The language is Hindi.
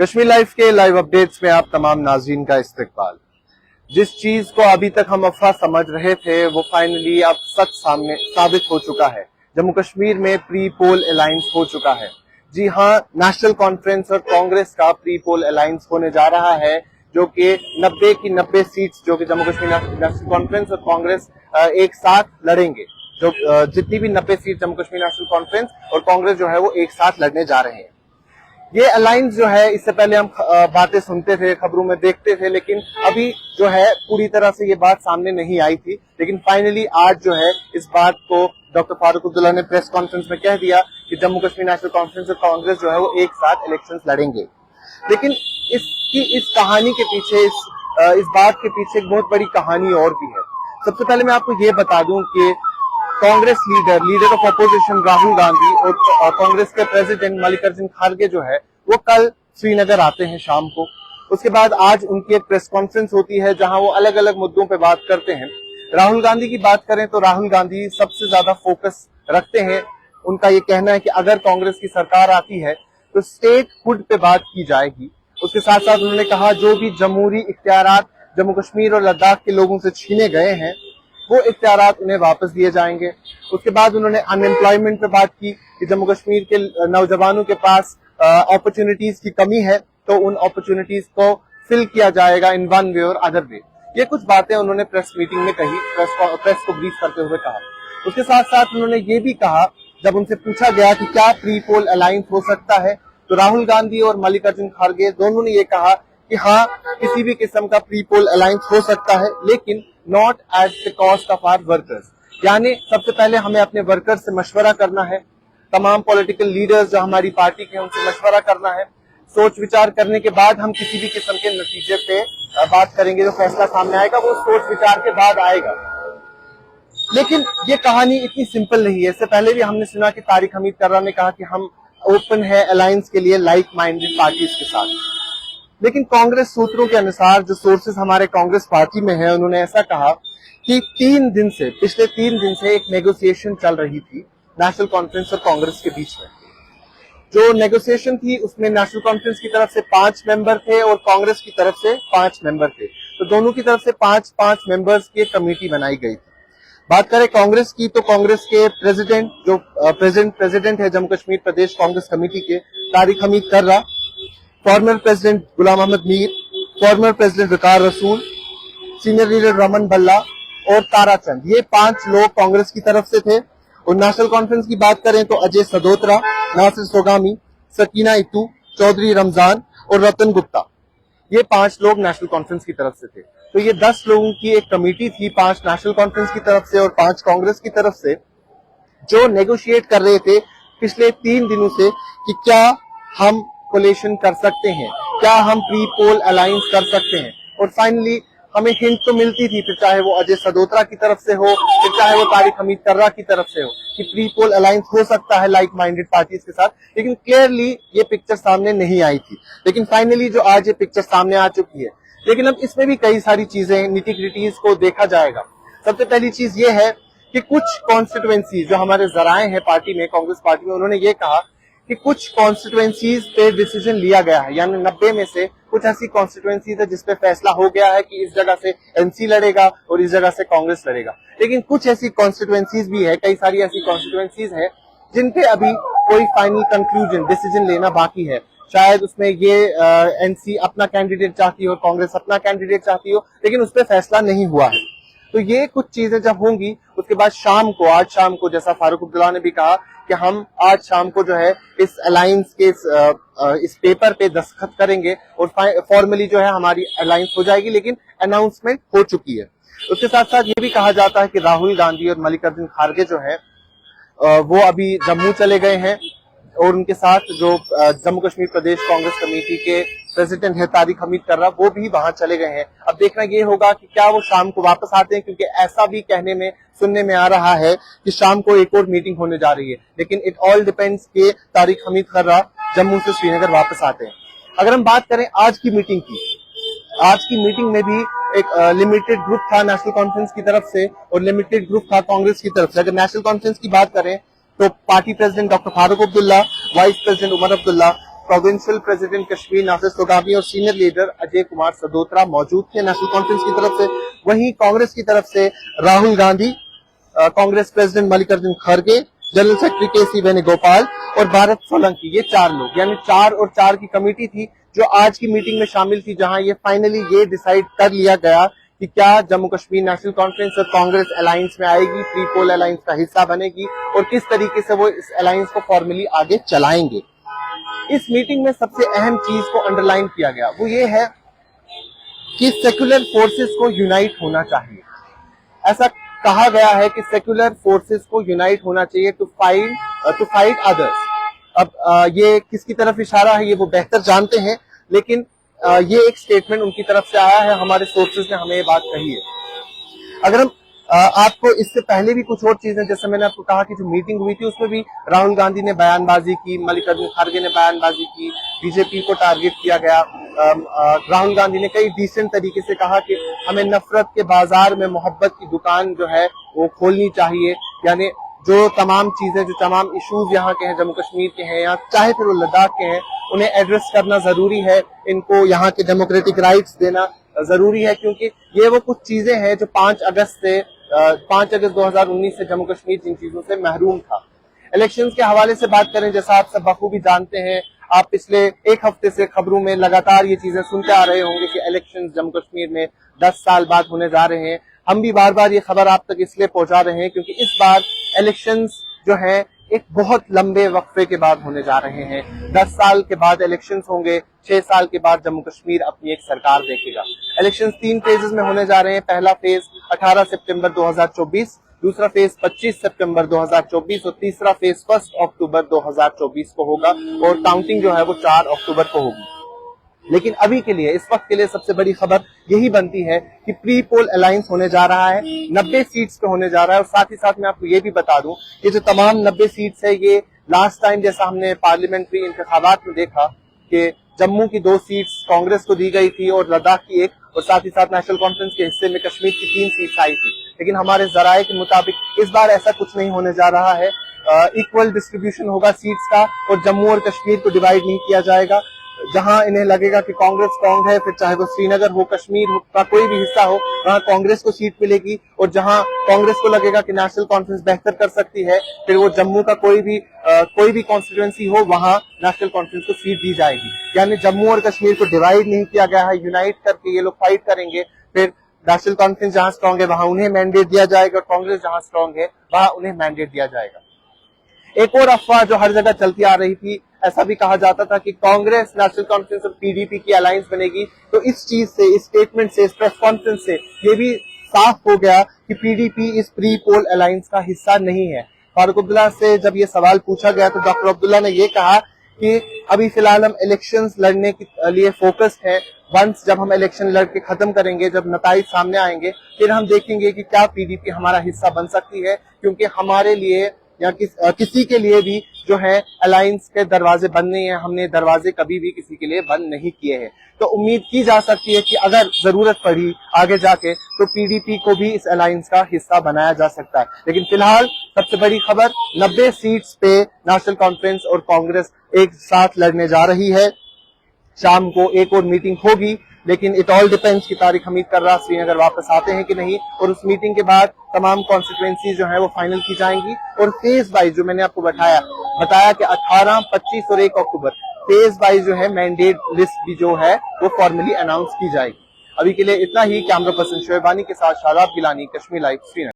कश्मीर लाइव के लाइव अपडेट्स में आप तमाम नाज़रीन का इस्तकबाल। जिस चीज को अभी तक हम अफवाह समझ रहे थे वो फाइनली अब सच सामने साबित हो चुका है। जम्मू कश्मीर में प्री पोल अलायंस हो चुका है। जी हाँ, नेशनल कॉन्फ्रेंस और कांग्रेस का प्री पोल अलायंस होने जा रहा है, जो कि 90 की 90 सीट्स जो कि जम्मू कश्मीर नेशनल कॉन्फ्रेंस और कांग्रेस एक साथ लड़ेंगे। जो जितनी भी 90 seat Jammu Kashmir national conference और कांग्रेस जो है वो एक साथ लड़ने जा रहे हैं। ये अलायंस जो है, इससे पहले हम बातें सुनते थे, खबरों में देखते थे, लेकिन अभी जो है पूरी तरह से ये बात सामने नहीं आई थी। लेकिन फाइनली आज जो है इस बात को डॉक्टर फारूक अब्दुल्ला ने प्रेस कॉन्फ्रेंस में कह दिया कि जम्मू कश्मीर नेशनल कॉन्फ्रेंस और कांग्रेस जो है वो एक साथ इलेक्शंस लड़ेंगे। लेकिन इस कहानी के पीछे, इस बात के पीछे एक बहुत बड़ी कहानी और भी है। सबसे पहले मैं आपको ये बता दूं कि Congress leader of opposition Rahul Gandhi और कांग्रेस के प्रेसिडेंट मल्लिकार्जुन खड़गे जो है वो कल श्रीनगर आते हैं शाम को। उसके बाद आज उनकी एक प्रेस कॉन्फ्रेंस होती है जहां वो अलग अलग मुद्दों पे बात करते हैं। राहुल गांधी की बात करें तो राहुल गांधी सबसे ज्यादा फोकस रखते हैं। उनका ये कहना है कि अगर कांग्रेस की सरकार आती है तो स्टेट हुड पे बात की जाएगी। उसके साथ साथ उन्होंने कहा जो भी जमहूरी इख्तियारात जम्मू कश्मीर और लद्दाख के लोगों से छीने गए हैं वो इख्तियारात उन्हें वापस दिए जाएंगे। उसके बाद उन्होंने अनएम्प्लॉयमेंट पे बात की कि जम्मू कश्मीर के नौजवानों के पास अपॉर्चुनिटीज की कमी है, तो उन अपॉर्चुनिटीज को फिल किया जाएगा इन वन वे और अदर वे। ये कुछ बातें उन्होंने प्रेस मीटिंग में कही, प्रेस को ब्रीफ करते हुए कहा। उसके साथ साथ उन्होंने ये भी कहा, जब उनसे पूछा गया कि क्या प्री पोल अलायंस हो सकता है, तो राहुल गांधी और मल्लिकार्जुन खड़गे दोनों ने ये कहा कि हाँ, किसी भी किस्म का प्री पोल अलायंस हो सकता है, लेकिन not at the cost of our workers. यानी सबसे पहले हमें अपने वर्कर्स से मशवरा करना है, तमाम पॉलिटिकल लीडर्स जो हमारी पार्टी के हैं उनसे मशवरा करना है। सोच विचार करने के बाद हम किसी भी किस्म के नतीजे पे बात करेंगे। जो फैसला सामने आएगा वो सोच विचार के बाद आएगा। लेकिन ये कहानी इतनी सिंपल नहीं है। इससे पहले भी हमने सुना कि तारिक हमीद कर्रा ने कहा कि हम ओपन है अलायंस के लिए लाइक माइंडेड पार्टीज के साथ। लेकिन कांग्रेस सूत्रों के अनुसार, जो सोर्सेस हमारे कांग्रेस पार्टी में है, उन्होंने ऐसा कहा कि पिछले 3 दिन से एक नेगोशिएशन चल रही थी नेशनल कॉन्फ्रेंस और कांग्रेस के बीच में। जो नेगोशिएशन थी उसमें नेशनल कॉन्फ्रेंस की तरफ से 5 मेंबर थे और कांग्रेस की तरफ से 5 मेंबर थे। तो दोनों की तरफ से 5-5 मेंबर्स की एक कमेटी बनाई गई थी। बात करें कांग्रेस की तो कांग्रेस के प्रेसिडेंट, जो प्रेसिडेंट है जम्मू कश्मीर प्रदेश कांग्रेस कमेटी के, तारिक हमीद कर्रा, former president Ghulam Ahmad Mir, former president वकार रसूल, सीनियर लीडर रमन भल्ला और ताराचंद, ये 5 लोग कांग्रेस की तरफ से थे। और नेशनल कॉन्फ्रेंस की बात करें तो अजय सदोत्रा, नासिर सोगामी, सकीना इतू, चौधरी रमजान और रतन गुप्ता, ये 5 लोग नेशनल कॉन्फ्रेंस की तरफ से थे। तो ये 10 लोगों की एक कमेटी थी, 5 नेशनल कॉन्फ्रेंस की तरफ से और 5 कांग्रेस की तरफ से, जो नेगोशिएट कर रहे थे पिछले 3 दिनों से कि क्या हम कोलेशन कर सकते हैं, क्या हम प्री पोल अलायंस कर सकते हैं। और फाइनली हमें हिंट तो मिलती थी, फिर चाहे वो अजय सदोत्रा की तरफ से हो, फिर चाहे वो तारिक हमीद कर्रा की तरफ से हो, कि प्री पोल अलायंस हो सकता है लाइक माइंडेड पार्टीज के साथ। लेकिन क्लियरली ये पिक्चर सामने नहीं आई थी। लेकिन फाइनली जो आज ये पिक्चर सामने आ चुकी है। लेकिन अब इसमें भी कई सारी चीजें, निटी-ग्रिटीज को देखा जाएगा। सबसे पहली चीज ये है कि कुछ कॉन्स्टिट्यूएंसी जो हमारे जराए हैं पार्टी में, कांग्रेस पार्टी में, उन्होंने ये कहा कि कुछ कॉन्स्टिट्यूएंसीज पे डिसीजन लिया गया है, यानी 90 में से कुछ ऐसी कॉन्स्टिट्यूएंसीज है जिसपे फैसला हो गया है कि इस जगह से एनसी लड़ेगा और इस जगह से कांग्रेस लड़ेगा। लेकिन कुछ ऐसी कॉन्स्टिट्यूएंसीज भी है, कई सारी ऐसी कॉन्स्टिट्यूएंसीज है जिनपे अभी कोई फाइनल कंक्लूजन, डिसीजन लेना बाकी है। शायद उसमें ये एनसी अपना कैंडिडेट चाहती हो, कांग्रेस अपना कैंडिडेट चाहती हो, लेकिन उस पर फैसला नहीं हुआ है। तो ये कुछ चीजें जब होंगी उसके बाद आज शाम को जैसा फारूक अब्दुल्ला ने भी कहा कि हम आज शाम को जो है इस अलायंस के इस पेपर पे दस्तखत करेंगे और फॉर्मली जो है हमारी अलायंस हो जाएगी। लेकिन अनाउंसमेंट हो चुकी है। उसके साथ साथ ये भी कहा जाता है कि राहुल गांधी और मल्लिकार्जुन खड़गे जो है वो अभी जम्मू चले गए हैं और उनके साथ जो जम्मू कश्मीर प्रदेश कांग्रेस कमेटी के प्रेसिडेंट है तारिक हमीद कर्रा, वो भी वहां चले गए हैं। अब देखना ये होगा कि क्या वो शाम को वापस आते हैं, क्योंकि ऐसा भी कहने में सुनने में आ रहा है कि शाम को एक और मीटिंग होने जा रही है। लेकिन इट ऑल डिपेंड्स कि तारिक हमीद कर्रा जम्मू से श्रीनगर वापस आते हैं। अगर हम बात करें आज की मीटिंग की, आज की मीटिंग में भी एक लिमिटेड ग्रुप था नेशनल कॉन्फ्रेंस की तरफ से और लिमिटेड ग्रुप था कांग्रेस की तरफ से। अगर नेशनल कॉन्फ्रेंस की बात करें तो party president doctor Farooq Abdullah, vice president Omar Abdullah, provincial president Kashmir Nasir Sogavi और सीनियर लीडर अजय कुमार सदोत्रा मौजूद थे नेशनल कॉन्फ्रेंस की तरफ से। वहीं कांग्रेस की तरफ से राहुल गांधी, कांग्रेस प्रेसिडेंट मल्लिकार्जुन खड़गे, जनरल सेक्रेटरी के.सी. वेणुगोपाल और भारत सोलंकी, ये 4 लोग, यानी 4 और 4 की कमेटी थी जो आज की मीटिंग में शामिल थी, जहां ये फाइनली ये डिसाइड कर लिया गया कि क्या जम्मू कश्मीर नेशनल कॉन्फ्रेंस और कांग्रेस अलायंस में आएगी, प्री पोल अलायंस का हिस्सा बनेगी और किस तरीके से वो इस अलायंस को फॉर्मली आगे चलाएंगे। इस मीटिंग में सबसे अहम चीज को अंडरलाइन किया गया, वो ये है कि सेक्युलर फोर्सेस को यूनाइट होना चाहिए। ऐसा कहा गया है कि सेक्युलर फोर्सेस को यूनाइट होना चाहिए टू फाइट अदर्स। अब ये किसकी तरफ इशारा है ये वो बेहतर जानते हैं, लेकिन ये एक स्टेटमेंट उनकी तरफ से आया है, हमारे सोर्सेज ने हमें ये बात कही है। अगर हम आपको इससे पहले भी कुछ और चीजें, जैसे मैंने आपको कहा कि जो मीटिंग हुई थी उसमें भी राहुल गांधी ने बयानबाजी की, मल्लिकार्जुन खड़गे ने बयानबाजी की, बीजेपी को टारगेट किया गया। राहुल गांधी ने कई डिसेंट तरीके से कहा कि हमें नफरत के बाजार में मोहब्बत की दुकान जो है वो खोलनी चाहिए, यानी जो तमाम चीजें, जो तमाम इश्यूज यहाँ के हैं, जम्मू कश्मीर के हैं या चाहे फिर वो लद्दाख के हैं, उन्हें एड्रेस करना जरूरी है। इनको यहाँ के डेमोक्रेटिक राइट्स देना जरूरी है, क्योंकि ये वो कुछ चीजें हैं जो 5 अगस्त 2019 से जम्मू कश्मीर जिन चीजों से महरूम था। इलेक्शंस के हवाले से बात करें, जैसा आप सब बखूबी जानते हैं, आप पिछले 1 हफ्ते से खबरों में लगातार ये चीजें सुनते आ रहे होंगे कि इलेक्शंस जम्मू कश्मीर में 10 साल बाद होने जा रहे हैं। हम भी बार बार ये खबर आप तक इसलिए पहुंचा रहे हैं क्योंकि इस बार इलेक्शंस जो है एक बहुत लंबे वक्फे के बाद होने जा रहे हैं। 10 साल के बाद इलेक्शंस होंगे, 6 साल के बाद जम्मू कश्मीर अपनी एक सरकार देखेगा। इलेक्शंस 3 फेजेस में होने जा रहे हैं। पहला फेज 18 सितंबर 2024, दूसरा फेज 25 सितंबर 2024 और तीसरा फेज 1 अक्टूबर 2024 को होगा और काउंटिंग जो है वो 4 अक्टूबर को होगी। लेकिन अभी के लिए, इस वक्त के लिए सबसे बड़ी खबर यही बनती है कि प्री पोल अलायंस होने जा रहा है, 90 सीट्स पे होने जा रहा है। और साथ ही साथ मैं आपको ये भी बता दूं कि जो तमाम 90 सीट्स है, ये लास्ट टाइम जैसा हमने पार्लियामेंट्री इंतखाबात में देखा कि जम्मू की 2 सीट्स कांग्रेस को दी गई थी और लद्दाख की 1, और साथ ही साथ नेशनल कॉन्फ्रेंस के हिस्से में कश्मीर की 3 सीट्स आई थी। लेकिन हमारे जराये के मुताबिक इस बार ऐसा कुछ नहीं होने जा रहा है। इक्वल डिस्ट्रीब्यूशन होगा सीट्स का और जम्मू और कश्मीर को डिवाइड नहीं किया जाएगा। जहां इन्हें लगेगा कि कांग्रेस स्ट्रांग है, फिर चाहे वो श्रीनगर हो, कश्मीर हो का कोई भी हिस्सा हो, वहां कांग्रेस को सीट मिलेगी। और जहां कांग्रेस को लगेगा कि नेशनल कॉन्फ्रेंस बेहतर कर सकती है, फिर वो जम्मू का कोई भी कॉन्स्टिट्यूएंसी हो, वहां नेशनल कॉन्फ्रेंस को सीट दी जाएगी। यानी जम्मू और कश्मीर को डिवाइड नहीं किया गया है, यूनाइट करके ये लोग फाइट करेंगे। फिर नेशनल कॉन्फ्रेंस जहां स्ट्रांग है वहां उन्हें मैंडेट दिया जाएगा और कांग्रेस जहां स्ट्रांग है वहां उन्हें मैंडेट दिया जाएगा। एक और अफवाह जो हर जगह चलती आ रही थी, ऐसा भी कहा जाता था कि कांग्रेस, नेशनल कॉन्फ्रेंस और पीडीपी की अलायंस बनेगी। तो इस चीज से, इस स्टेटमेंट से, इस प्रेस कॉन्फ्रेंस से ये भी साफ हो गया कि पीडीपी इस प्री पोल अलायंस का हिस्सा नहीं है। फारूक अब्दुल्ला से जब ये सवाल पूछा गया तो डॉक्टर अब्दुल्ला ने ये कहा कि अभी फिलहाल हम इलेक्शंस लड़ने के लिए फोकस्ड हैं। वंस जब हम इलेक्शन लड़के खत्म करेंगे, जब नताइज सामने आएंगे, फिर हम देखेंगे कि क्या पीडीपी हमारा हिस्सा बन सकती है, क्योंकि हमारे लिए या किसी के लिए भी जो है अलायंस के दरवाजे बंद नहीं है। हमने दरवाजे कभी भी किसी के लिए बंद नहीं किए हैं। तो उम्मीद की जा सकती है कि अगर जरूरत पड़ी आगे जाके तो पीडीपी को भी इस अलायंस का हिस्सा बनाया जा सकता है। लेकिन फिलहाल सबसे बड़ी खबर, 90 सीट्स पे नेशनल कॉन्फ्रेंस और कांग्रेस एक साथ लड़ने जा रही है। शाम को एक और मीटिंग होगी, लेकिन इट ऑल डिपेंड्स की तारीख हमीद कर रहा श्रीनगर वापस आते हैं कि नहीं, और उस मीटिंग के बाद तमाम कॉन्स्टिट्यूएंसी जो है वो फाइनल की जाएंगी। और फेज वाइज जो मैंने आपको बताया कि 18, 25 और 1 अक्टूबर फेज वाइज जो है मैंडेट लिस्ट भी जो है वो फॉर्मली अनाउंस की जाएगी। अभी के लिए इतना ही। कैमरा पर्सन शोएब वानी के साथ शादाब गिलानी, कश्मीर लाइव, श्रीनगर।